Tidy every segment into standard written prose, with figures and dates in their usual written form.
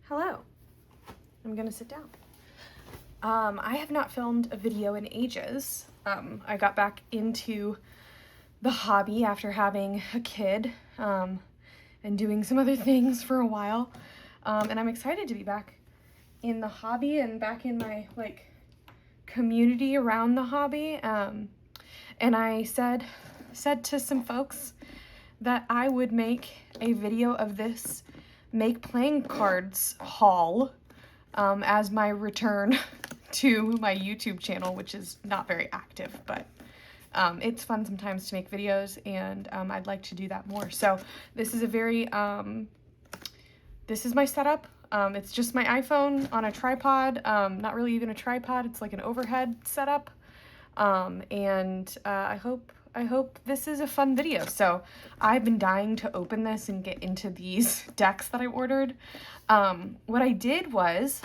Hello. I'm gonna sit down. I have not filmed a video in ages. I got back into the hobby after having a kid and doing some other things for a while. And I'm excited to be back in the hobby and back in my community around the hobby. And I said to some folks that I would make a video of this make playing cards haul as my return to my YouTube channel, which is not very active, but it's fun sometimes to make videos, and I'd like to do that more. So this is a very, this is my setup. It's just my iPhone on a tripod, not really even a tripod, it's like an overhead setup. And I hope this is a fun video. So I've been dying to open this and get into these decks that I ordered. What I did was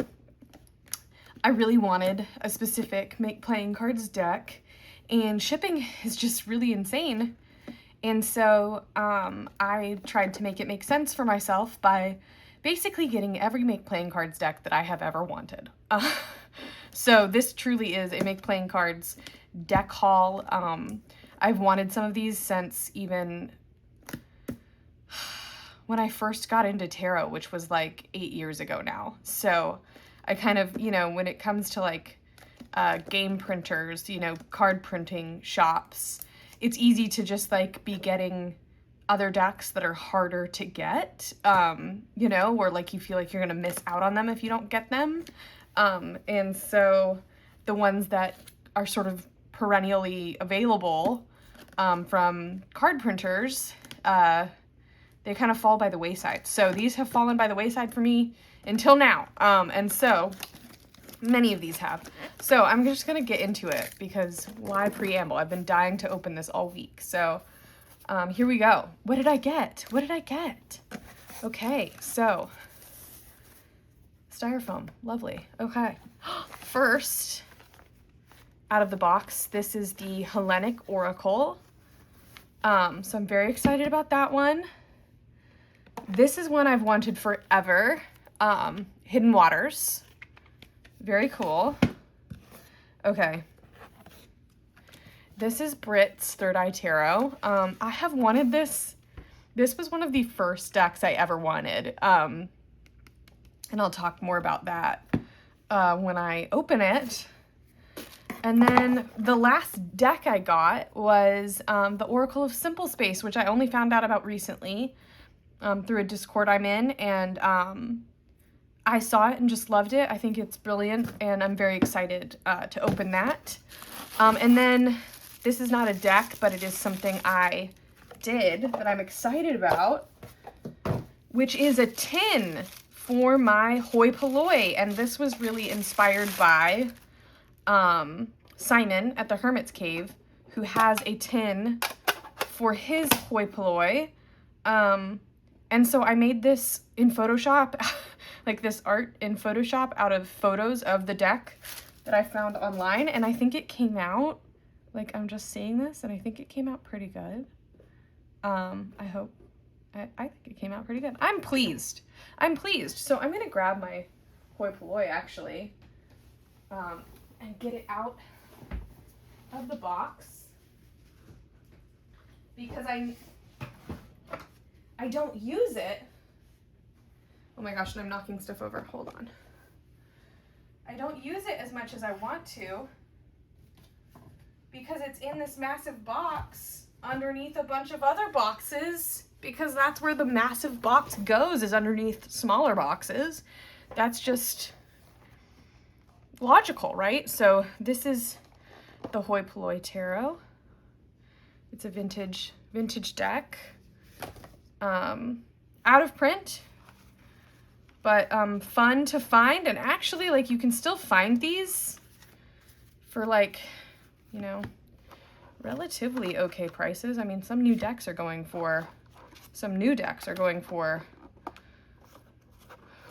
I really wanted a specific make playing cards deck, and shipping is just really insane. And so I tried to make it make sense for myself by basically getting every make playing cards deck that I have ever wanted. So this truly is a make playing cards deck haul. I've wanted some of these since even when I first got into tarot, which was like 8 years ago now. So I kind of, you know, when it comes to like game printers, you know, card printing shops, it's easy to just like be getting other decks that are harder to get, you know, or like you feel like you're gonna miss out on them if you don't get them. And so the ones that are sort of perennially available from card printers, they kind of fall by the wayside. So these have fallen by the wayside for me until now. And so many of these have. So I'm just gonna get into it because why preamble? I've been dying to open this all week. So here we go. What did I get? What did I get? Okay, so styrofoam, lovely. Okay, first out of the box, this is the Hellenic Oracle. So I'm very excited about that one. This is one I've wanted forever. Hidden Waters. Very cool. Okay. This is Brit's Third Eye Tarot. I have wanted this. This was one of the first decks I ever wanted. And I'll talk more about that when I open it. And then the last deck I got was the Oracle of Simple Space, which I only found out about recently through a Discord I'm in. And I saw it and just loved it. I think it's brilliant, and I'm very excited to open that. And then this is not a deck, but it is something I did that I'm excited about, which is a tin for my hoi polloi. And this was really inspired by Simon at the Hermit's Cave, who has a tin for his hoi polloi. And so I made this in Photoshop, like this art in Photoshop out of photos of the deck that I found online. And I think it came out, like I'm just seeing this and I think it came out pretty good. I think it came out pretty good. I'm pleased. I'm pleased. So I'm gonna grab my hoi polloi actually and get it out of the box because I don't use it. Oh my gosh, and I'm knocking stuff over. Hold on. I don't use it as much as I want to because it's in this massive box underneath a bunch of other boxes, because that's where the massive box goes, is underneath smaller boxes. That's just logical, right? So this is the Hoi Polloi Tarot. It's a vintage deck. Out of print, but fun to find. And actually, like, you can still find these for, like, you know, relatively okay prices. I mean, some new decks are going for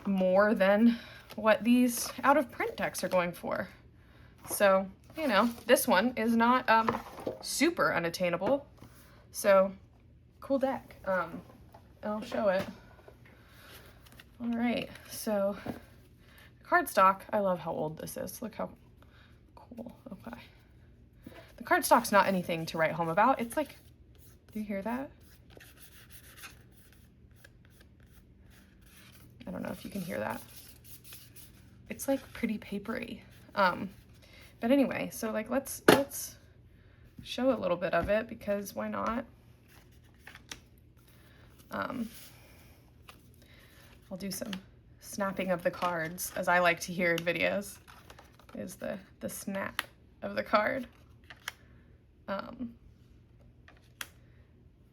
more than what these out of print decks are going for. So, you know, this one is not super unattainable. So, cool deck. I'll show it. All right, so cardstock, I love how old this is. Look how cool. Okay. The cardstock's not anything to write home about. It's like, do you hear that? I don't know if you can hear that. It's like pretty papery. But anyway, so like let's show a little bit of it because why not? I'll do some snapping of the cards, as I like to hear in videos, is the snap of the card.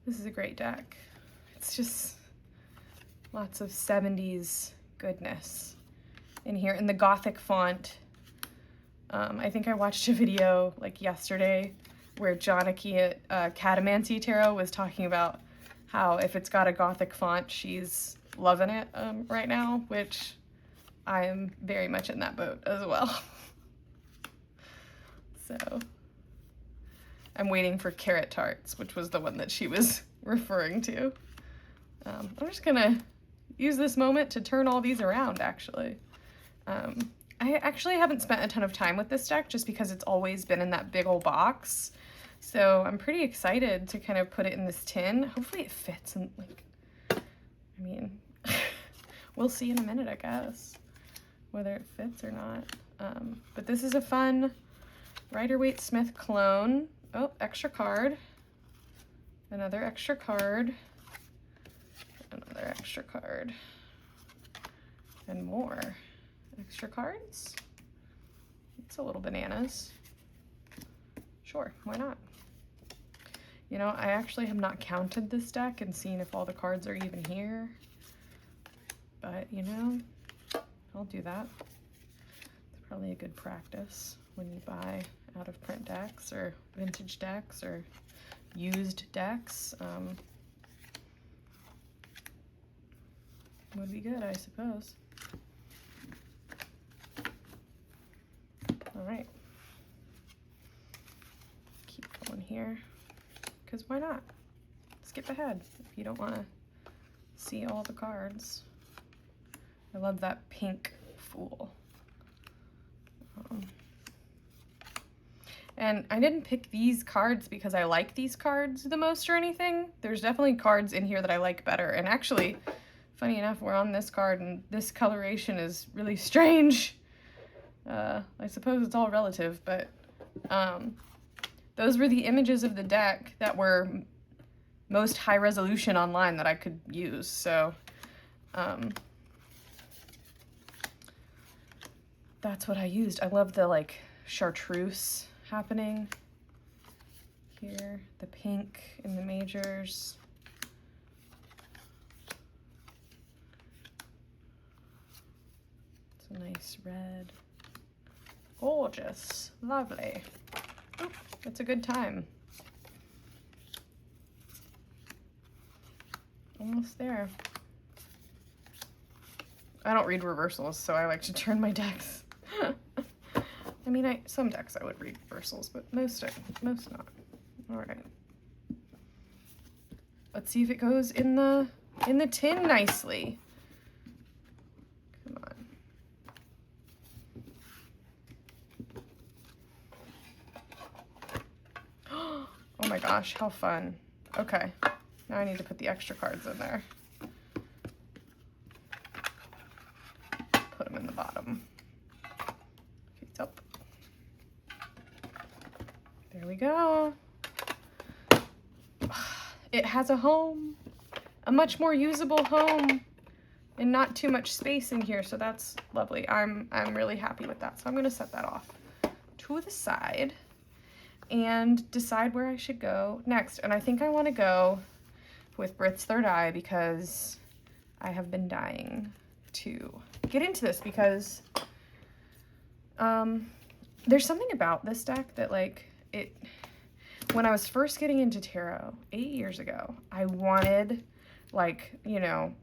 This is a great deck. It's just lots of 70s goodness in here in the Gothic font. I think I watched a video like yesterday where Johnny at Catamancy Tarot was talking about how if it's got a Gothic font, she's loving it right now, which I am very much in that boat as well. So I'm waiting for Carrot Tarts, which was the one that she was referring to. I'm just gonna use this moment to turn all these around, actually. I actually haven't spent a ton of time with this deck just because it's always been in that big old box. So I'm pretty excited to kind of put it in this tin. Hopefully it fits and like, I mean, we'll see in a minute, I guess, whether it fits or not. But this is a fun Rider-Waite-Smith clone. Oh, extra card. Another extra card. Another extra card. And more extra cards. It's a little bananas. Sure, why not? You know, I actually have not counted this deck and seen if all the cards are even here. But, you know, I'll do that. It's probably a good practice when you buy out of print decks or vintage decks or used decks. Would be good, I suppose. All right. Keep going here, because why not? Skip ahead if you don't want to see all the cards. I love that pink Fool. And I didn't pick these cards because I like these cards the most or anything. There's definitely cards in here that I like better. And actually, funny enough, we're on this card and this coloration is really strange. I suppose it's all relative, but those were the images of the deck that were most high resolution online that I could use. So that's what I used. I love the like chartreuse happening here, the pink in the majors. It's a nice red. Gorgeous, lovely. Oh, it's a good time. Almost there. I don't read reversals, so I like to turn my decks. I mean, some decks I would read reversals, but most not. All right. Let's see if it goes in the tin nicely. Come on. Oh my gosh, how fun. Okay, now I need to put the extra cards in there. Put them in the bottom. Face up. There we go. It has a home, a much more usable home, and not too much space in here, so that's lovely. I'm really happy with that. So I'm gonna set that off to the side and decide where I should go next. And I think I want to go with Brit's Third Eye because I have been dying to get into this because there's something about this deck that like when I was first getting into tarot 8 years ago, I wanted like, you know,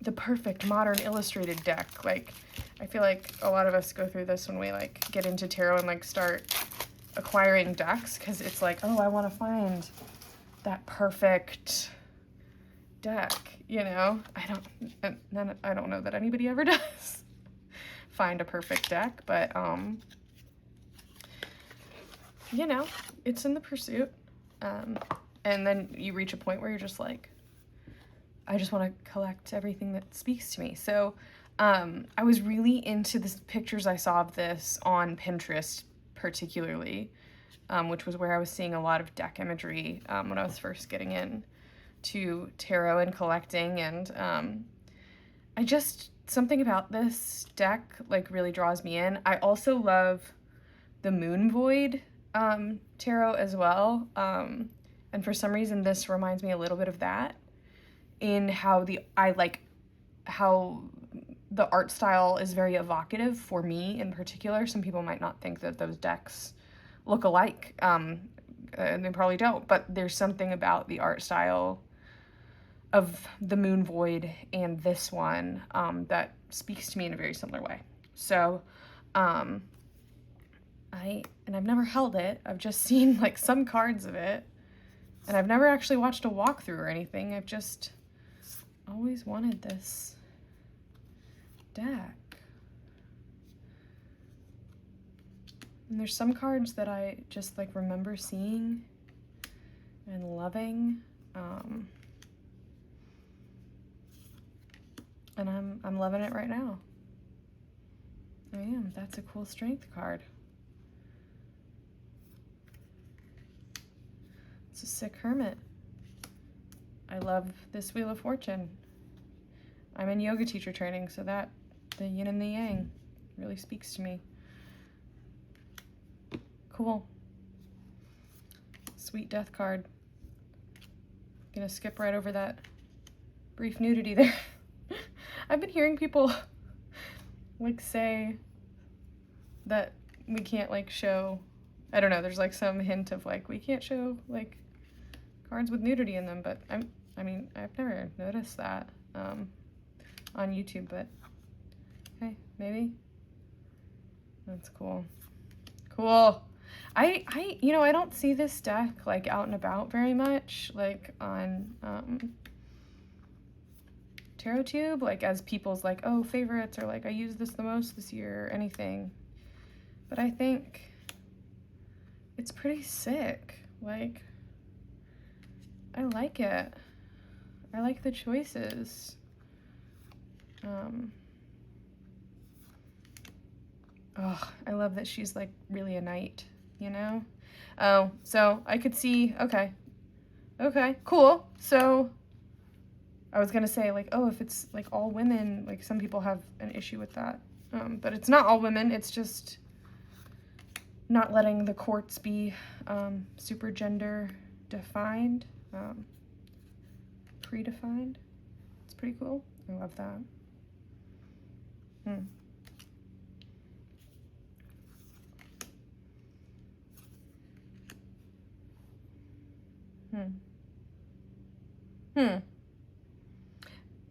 the perfect modern illustrated deck. Like I feel like a lot of us go through this when we like get into tarot and like start acquiring decks because it's like, oh, I want to find that perfect deck. you know, I don't know that anybody ever does find a perfect deck, but, you know, it's in the pursuit. And then you reach a point where you're just like, I just want to collect everything that speaks to me. So I was really into the pictures I saw of this on Pinterest particularly, which was where I was seeing a lot of deck imagery when I was first getting in to tarot and collecting. And something about this deck like really draws me in. I also love the Moon Void tarot as well. And for some reason, this reminds me a little bit of that in how how the art style is very evocative for me in particular. Some people might not think that those decks look alike, and they probably don't, but there's something about the art style of the Moon Void and this one that speaks to me in a very similar way. So I've never held it. I've just seen like some cards of it, and I've never actually watched a walkthrough or anything. I've just always wanted this deck. And there's some cards that I just like remember seeing and loving. And I'm loving it right now. I am. That's a cool strength card. It's a sick hermit. I love this Wheel of Fortune. I'm in yoga teacher training, so that the yin and the yang really speaks to me. Cool. Sweet death card. Gonna skip right over that brief nudity there. I've been hearing people like say that we can't like show, I don't know, there's like some hint of like we can't show like cards with nudity in them, but I mean I've never noticed that on YouTube, but hey, maybe. That's cool. Cool. You know, I don't see this deck like out and about very much, like on TarotTube, like as people's like, oh, favorites, or like I use this the most this year or anything. But I think it's pretty sick. Like, I like it. I like the choices. Oh, I love that she's like really a knight, you know? Oh, so I could see, okay, cool. So I was gonna say like, oh, if it's like all women, like some people have an issue with that. But it's not all women, it's just not letting the courts be super gender defined, predefined. It's pretty cool. I love that.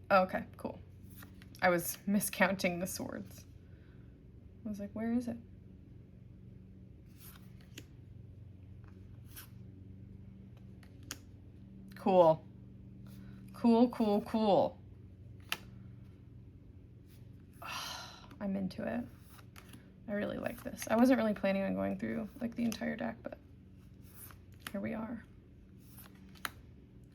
Oh, okay, cool. I was miscounting the swords. I was like, where is it? Cool. Cool, cool, cool. Oh, I'm into it. I really like this. I wasn't really planning on going through like the entire deck, but here we are.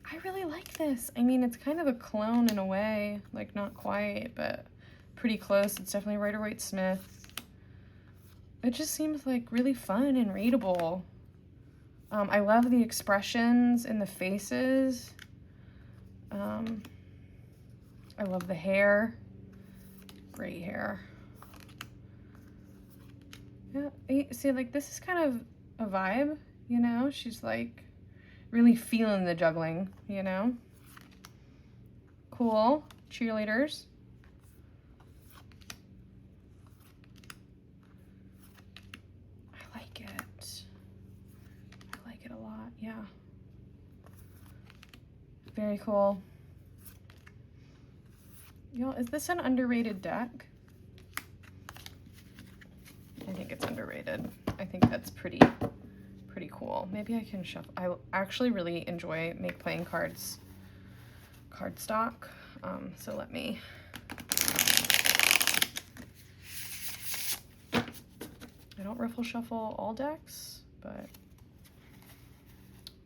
I really like this. I mean, it's kind of a clone in a way, like not quite, but pretty close. It's definitely Rider-Waite-Smith. It just seems like really fun and readable. I love the expressions in the faces. I love the hair. Great hair. Yeah, see, like this is kind of a vibe, you know? She's like really feeling the juggling, you know? Cool. Cheerleaders. I like it. I like it a lot, yeah. Very cool. Y'all, is this an underrated deck? I think it's underrated. I think that's pretty cool. Maybe I can shuffle. I actually really enjoy playing cards cardstock. So let me, I don't riffle shuffle all decks, but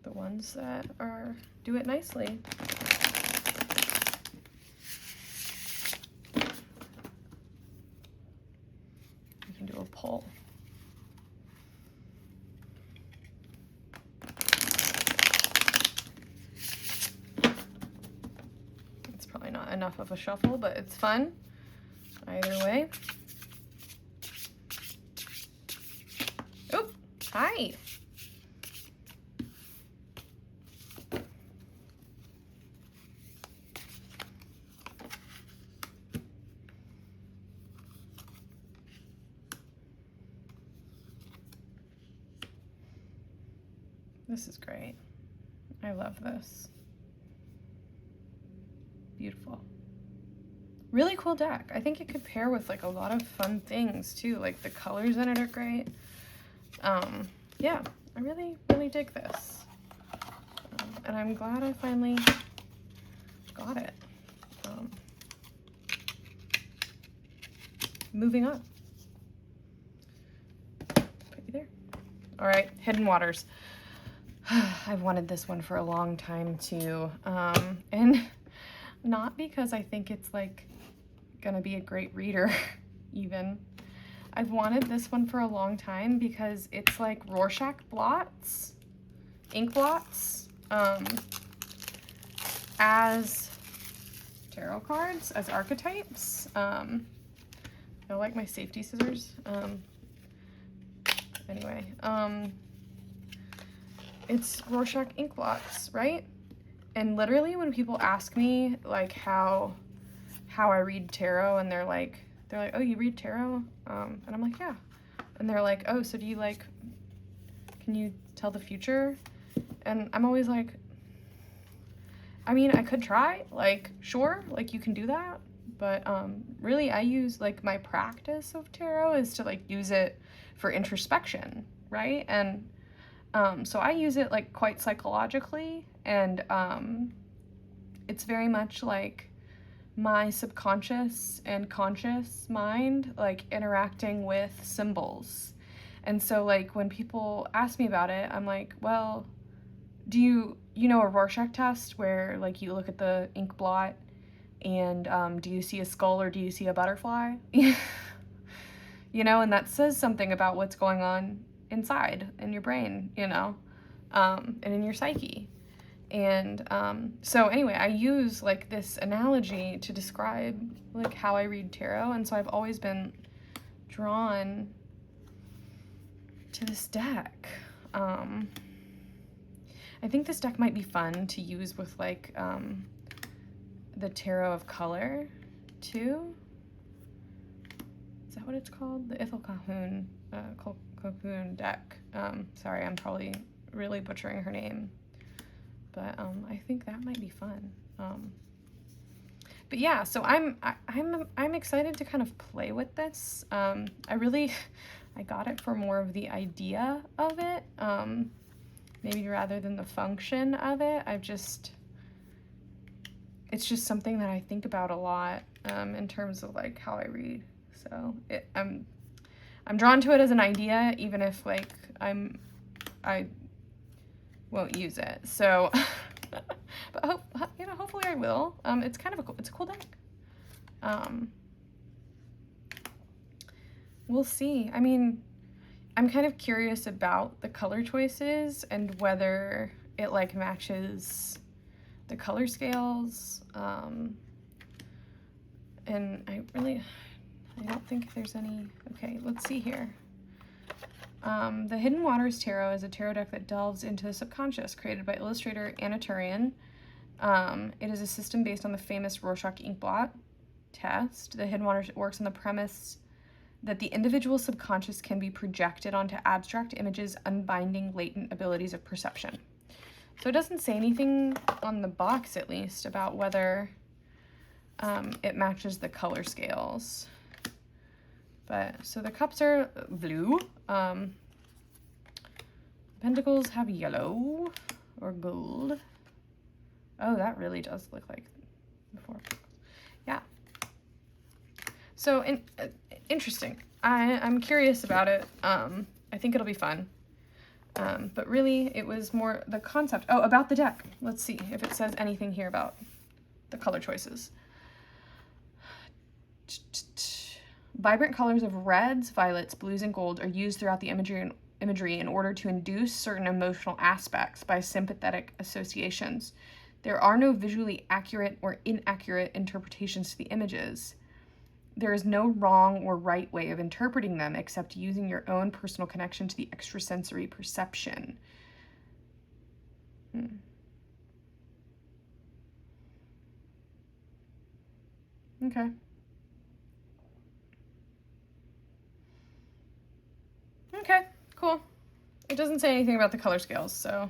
the ones that do it nicely. You can do a pull. It's probably not enough of a shuffle, but it's fun either way. Oh, hi. This is great. I love this. Beautiful. Really cool deck. I think it could pair with like a lot of fun things too. Like the colors in it are great. Yeah, I really, really dig this. And I'm glad I finally got it. Moving on. Put you there. All right, Hidden Waters. I've wanted this one for a long time too. And not because I think it's like gonna be a great reader even. I've wanted this one for a long time because it's like Rorschach blots, ink blots, as tarot cards, as archetypes. I like my safety scissors. Anyway, it's Rorschach ink blots, right? And literally when people ask me like how I read tarot, and they're like, oh, you read tarot? And I'm like, yeah. And they're like, oh, so do you like, can you tell the future? And I'm always like, I mean, I could try, like, sure, like you can do that. But really I use like my practice of tarot is to like use it for introspection, right? And so I use it like quite psychologically, and it's very much like my subconscious and conscious mind like interacting with symbols. And so like when people ask me about it, I'm like, well, do you know a Rorschach test where like you look at the ink blot and do you see a skull or do you see a butterfly? You know, and that says something about what's going on inside in your brain, you know, and in your psyche. And so anyway, I use like this analogy to describe like how I read tarot, and so I've always been drawn to this deck. I think this deck might be fun to use with like the Tarot of Color too. Is that what it's called? The Ithel Colquhoun deck. Sorry, I'm probably really butchering her name. But I think that might be fun. But yeah, so I'm excited to kind of play with this. I got it for more of the idea of it, maybe rather than the function of it. It's just something that I think about a lot in terms of like how I read. So I'm drawn to it as an idea, even if like I won't use it. So, but hopefully I will. It's kind of it's a cool deck. We'll see. I mean, I'm kind of curious about the color choices and whether it like matches the color scales. And I don't think there's any. Okay, let's see here. The Hidden Waters Tarot is a tarot deck that delves into the subconscious, created by illustrator Anna Turian. It is a system based on the famous Rorschach ink blot test. The Hidden Waters works on the premise that the individual subconscious can be projected onto abstract images, unbinding latent abilities of perception. So it doesn't say anything on the box, at least, about whether it matches the color scales. But, so the cups are blue. Pentacles have yellow or gold. Oh, that really does look like before. Yeah. So interesting. I'm curious about it. I think it'll be fun. But really, it was more the concept. Oh, about the deck. Let's see if it says anything here about the color choices. Vibrant colors of reds, violets, blues, and gold are used throughout the imagery in order to induce certain emotional aspects by sympathetic associations. There are no visually accurate or inaccurate interpretations to the images. There is no wrong or right way of interpreting them except using your own personal connection to the extrasensory perception. Okay. Okay, cool. It doesn't say anything about the color scales, so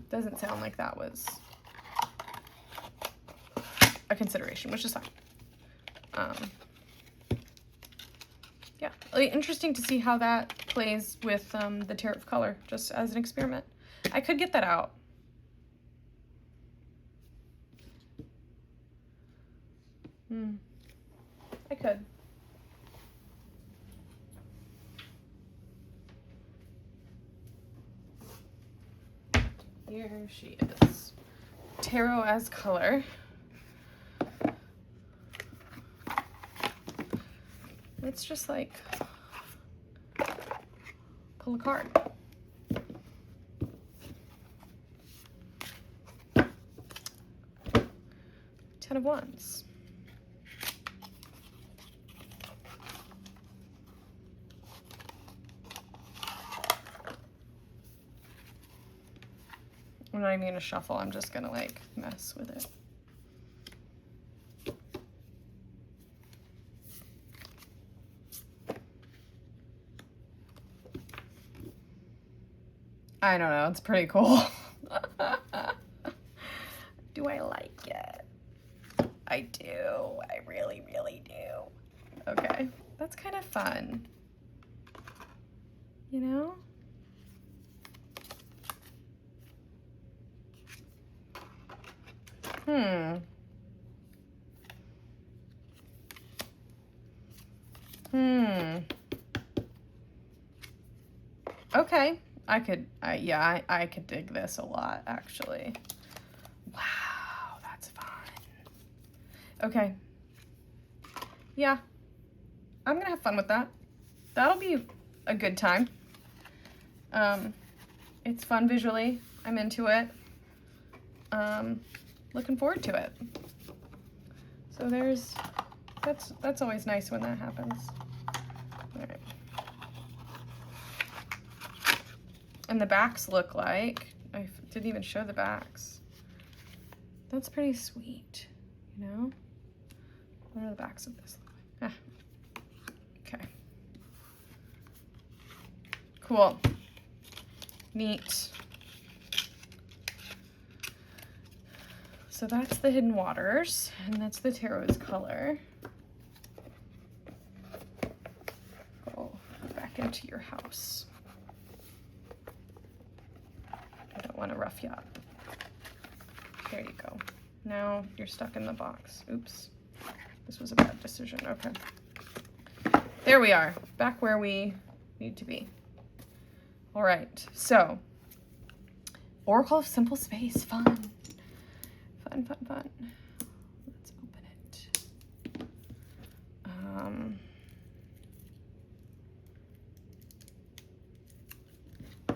doesn't sound like that was a consideration, which is fine. Yeah, it'll be interesting to see how that plays with the tarot of color, just as an experiment. I could get that out. I could. Here she is. Tarot as color. It's just like pull a card. Ten of Wands. I'm not even gonna shuffle, I'm just gonna like mess with it. I don't know, it's pretty cool. Do I like it? I do, I really, really do. Okay, that's kind of fun. You know? Okay, I could dig this a lot, actually. Wow, that's fun. Okay. Yeah, I'm gonna have fun with that. That'll be a good time. It's fun visually. I'm into it. Looking forward to it. So that's always nice when that happens. All right. And the backs look like, I didn't even show the backs. That's pretty sweet, you know? What are the backs of this look like? Okay. Cool. Neat. So that's the Hidden Waters, and that's the Tarot's color. Go back into your house. I don't want to rough you up. There you go. Now you're stuck in the box. Oops. This was a bad decision. Okay. There we are. Back where we need to be. All right. So, Oracle of Simple Space. Fun. Fun, fun, fun. Let's open it.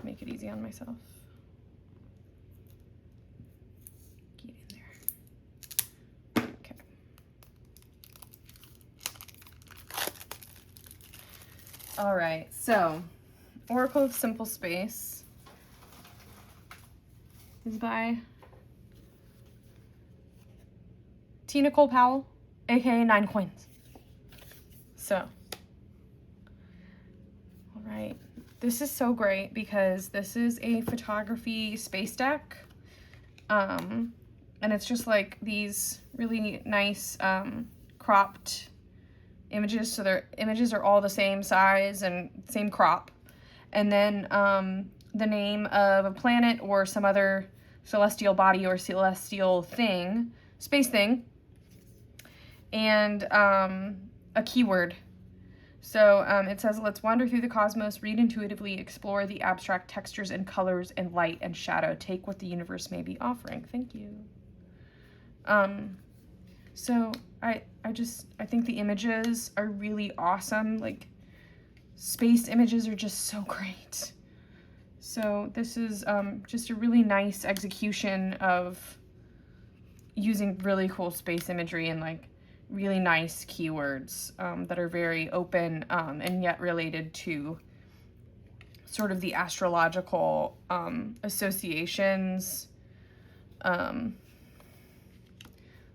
Make it easy on myself. Get in there. Okay. All right, so Oracle of Simple Space is by Tina Cole Powell, aka 9 Coins. So, all right, this is so great because this is a photography space deck, and it's just like these really nice cropped images. So their images are all the same size and same crop, and then the name of a planet or some other celestial body or celestial thing. space thing, and a keyword. So it says, let's wander through the cosmos, read intuitively, explore the abstract textures and colors and light and shadow. Take what the universe may be offering. Thank you. So I think the images are really awesome. Like, space images are just so great. So this is just a really nice execution of using really cool space imagery and like really nice keywords that are very open and yet related to sort of the astrological associations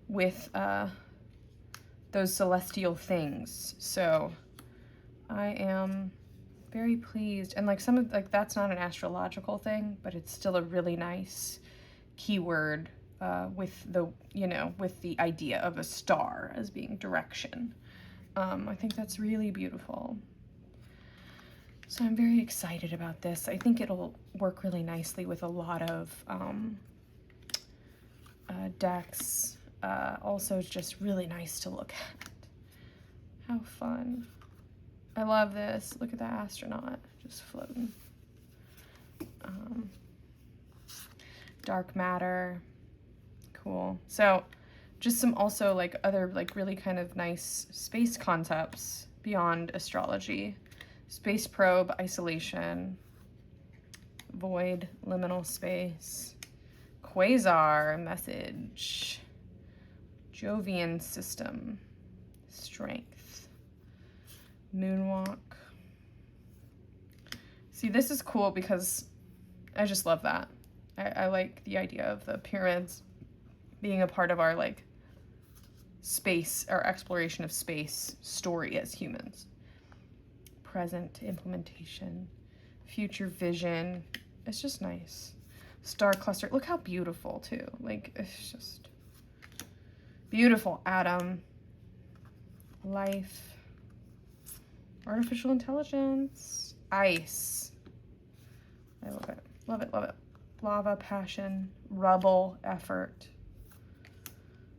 with those celestial things. So I am very pleased. And like some of, like, that's not an astrological thing, but it's still a really nice keyword with the, you know, with the idea of a star as being direction. I think that's really beautiful. So I'm very excited about this. I think it'll work really nicely with a lot of decks. Also just really nice to look at. How fun. I love this. Look at that astronaut just floating. Dark matter. Cool. So just some also like other like really kind of nice space concepts beyond astrology. Space probe, isolation, void, liminal space, quasar, message, Jovian system, strength, moonwalk. See, this is cool because I just love that. I like the idea of the pyramids being a part of our like space, our exploration of space story as humans. Present, implementation, future vision. It's just nice. Star cluster. Look how beautiful too. Like, it's just beautiful. Atom, life, artificial intelligence, ice. I love it. Love it, love it. Lava, passion, rubble, effort.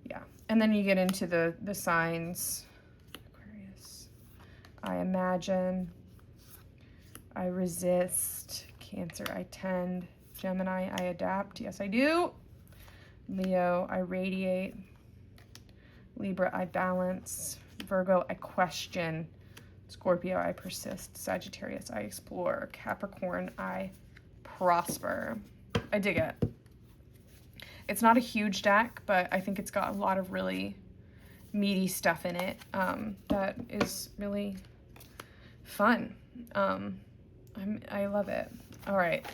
Yeah. And then you get into the signs. Aquarius. I imagine. I resist. Cancer, I tend. Gemini, I adapt. Yes, I do. Leo, I radiate. Libra, I balance. Virgo, I question. Scorpio, I persist. Sagittarius, I explore. Capricorn, I prosper. I dig it. It's not a huge deck, but I think it's got a lot of really meaty stuff in it that is really fun. I love it. All right.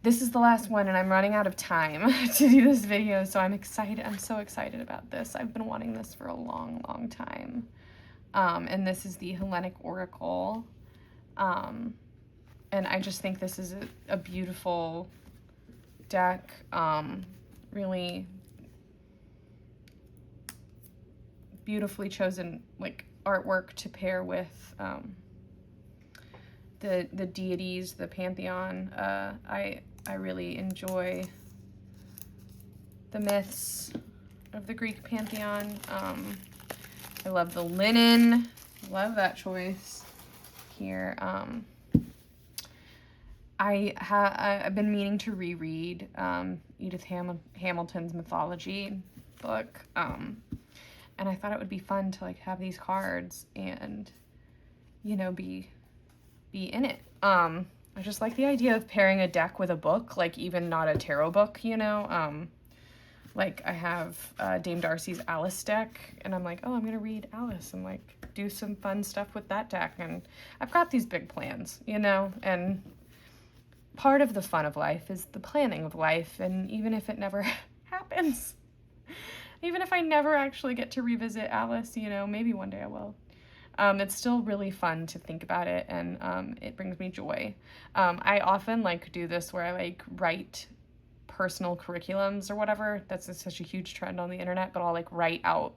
This is the last one, and I'm running out of time to do this video, so I'm excited. I'm so excited about this. I've been wanting this for a long, long time. And this is the Hellenic Oracle. And I just think this is a beautiful deck. Really beautifully chosen like artwork to pair with the deities, the pantheon. I really enjoy the myths of the Greek pantheon. I love the linen. Love that choice here. I've been meaning to reread Edith Hamilton's mythology book, and I thought it would be fun to like have these cards and, you know, be in it. I just like the idea of pairing a deck with a book, like even not a tarot book, you know. Like I have Dame Darcy's Alice deck, and I'm like, oh, I'm gonna read Alice and like do some fun stuff with that deck, and I've got these big plans, you know, and part of the fun of life is the planning of life, and even if it never happens, even if I never actually get to revisit Alice, you know, maybe one day I will. It's still really fun to think about it, and it brings me joy. I often like do this where I like write personal curriculums or whatever. That's such a huge trend on the internet, but I'll like write out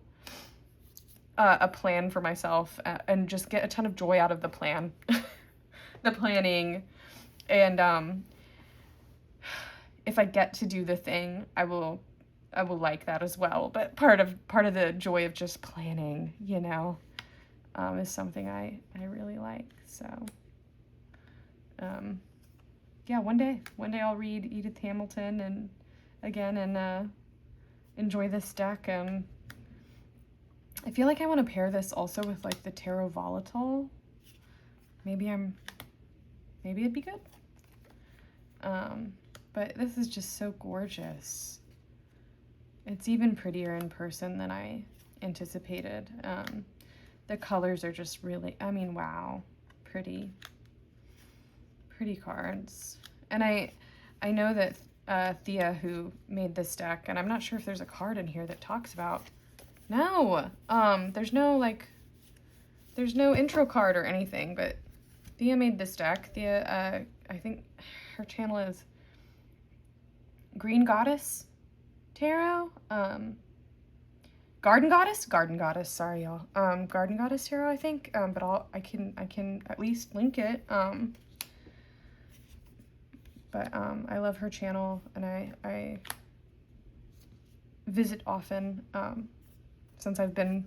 a plan for myself and just get a ton of joy out of the plan, the planning. And if I get to do the thing, I will I will like that as well. But part of the joy of just planning, you know, is something I really like. So, yeah, one day I'll read Edith Hamilton and enjoy this deck. I feel like I want to pair this also with like the Tarot Volatile. Maybe it'd be good. But this is just so gorgeous. It's even prettier in person than I anticipated. The colors are just really, I mean, wow, pretty cards. And I know that Thea, who made this deck, and I'm not sure if there's a card in here that talks about, no, there's no intro card or anything, but Thea made this deck. Thea, I think her channel is Green Goddess Tarot, Garden Goddess, sorry y'all, Garden Goddess Tarot, I think, but I can at least link it, but I love her channel, and I visit often, since I've been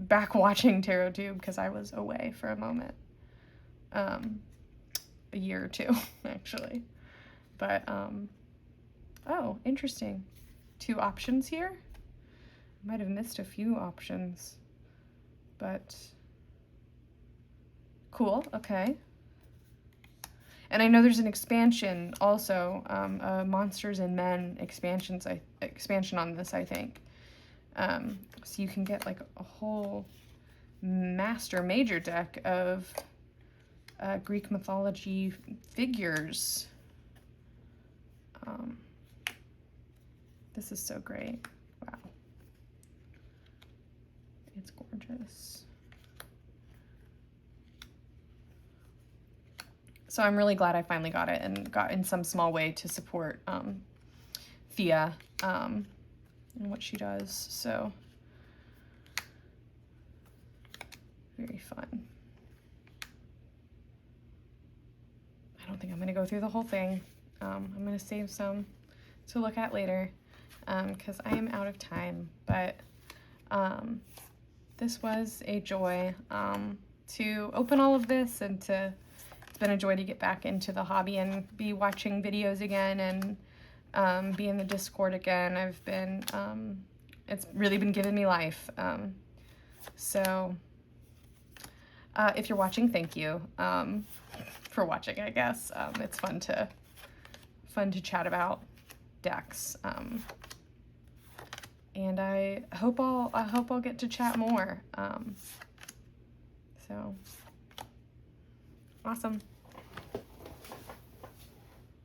back watching TarotTube, because I was away for a moment, a year or two, actually, but, oh, interesting. 2 options here. I might have missed a few options, but cool, okay. And I know there's an expansion also, a Monsters and Men expansion on this, I think. So you can get like a whole major deck of Greek mythology figures. This is so great. Wow. It's gorgeous. So I'm really glad I finally got it and got in some small way to support Thea and what she does. So very fun. I don't think I'm going to go through the whole thing. I'm going to save some to look at later because I am out of time. But this was a joy to open all of this, and it's been a joy to get back into the hobby and be watching videos again and be in the Discord again. I've been, it's really been giving me life. So if you're watching, thank you for watching, I guess. It's fun to chat about decks. And I hope I'll get to chat more. So awesome.